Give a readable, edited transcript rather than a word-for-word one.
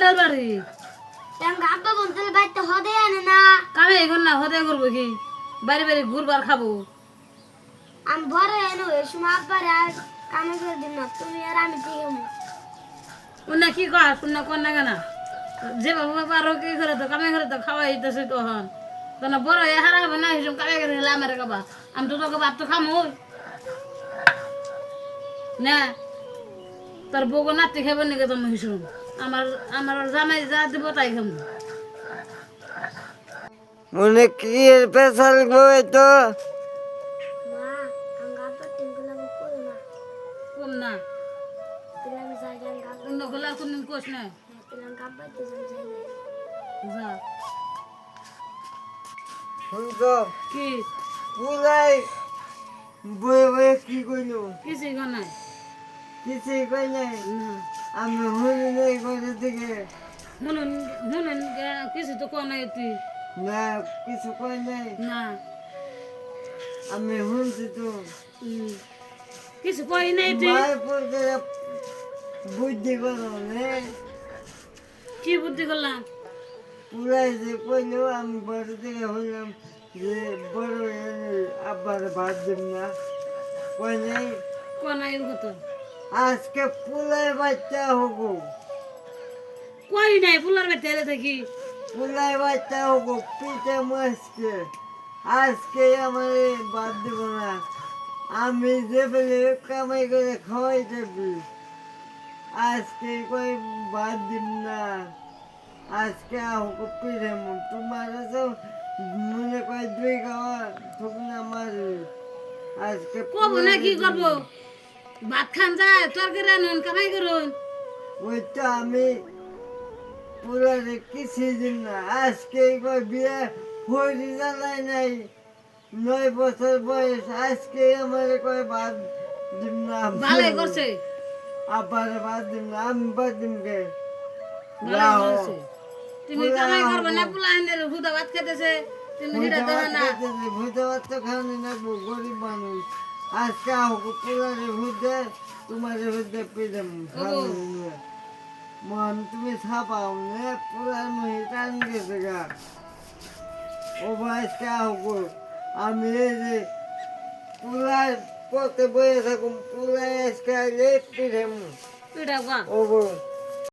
কিসের বাড়ি আব্বা বলতে বাইতে হদে আনে না কামে এখন না হতে করবো কি বাড়ি বাড়ি ঘুরবার খাবো আমি বড় এনো এই সময় আব্বার আর কামে করে দিন না তুমি আর আমি ঠিক হবো উন্না কি কর শুননা কর না কেনা যে বাবা পারো কি করে তো কামে করে তো খাওয়াই দিতেছে তখন তখন বড় এ হারাবে না হিসেবে কামে করে গেলে আমার কাবা আমি তো তোকে ভাত তো খামো না তোর বউকে নাতি খাইব নাকি তুমি হিসেবে আমার আমার জামাই যা দিব তাই খাবো মনে কি পেশাল বই তো মা আঙ্গা আব্বার টিঙ্গুলা করে না কম না তিলাম যাই আঙ্গা অন্য গোলা কোনদিন কোষ নাই তিলাম আব্বার দিলাম যাই যা শুনছো কি পুরাই বই বই কি কইলো কিছুই কর নাই কিছুই কই নাই না আমি শুনি নাই করে থেকে শুনুন শুনুন কিছু তো কর নাই তুই না কিছু কই নাই না আমি শুনছি তো কিছু কই নাই তুই মায়ের পড়তে বুদ্ধি করো নে কি বুদ্ধি করলাম পুরাই যে কইলো আমি বড় থেকে হইলাম যে বড় আব্বার ভাত দেব না কই নাই কর নাই ও কথা আজকে পুলাই বাচ্চা হবো কই নাই ফুলার বেতে এলে থাকি পুলাই বাচ্চা হবো পিঠে মাছকে আজকে আমার বাদ দেব না আমি যে বলে কামাই করে খাওয়াই থাকি আজকে কই বাদ দিব না আজকে হোক পিঠে তোমার তো মনে কয় দুই খাওয়া ঠিক না মারি আজকে কব না কি করবো ভাত খান যায় তরকারি আনুন কামাই করুন ওই তো আমি পুরারে কিছুই দিন না আজকে কই বিয়ে হরি জ্বালাই নাই 9 বছর বয়স আজকে আমার কয় বাদ দিন না ভালোই করছে আবার বাদ দিন না আমি বাদ দিন কে ভালোই করছে তুমি কামাই করবে না পোলা আইনের হুদা ভাত খেতেছে তুমি হিটা দেবে না ভূতে বাচ্চা খাওয়ানি না গরিব মানুষ আজকে হোক পুরারে ভূতে তোমার ভূতে পেয়ে মন তুমি ছাপাও নে পুরার মহি টান গেছে গা ও আজকে হোক আমি এই যে পুরার পথে বয়ে থাকুম পুরাই আজকে আইলে পিঠে পিঠা গা ও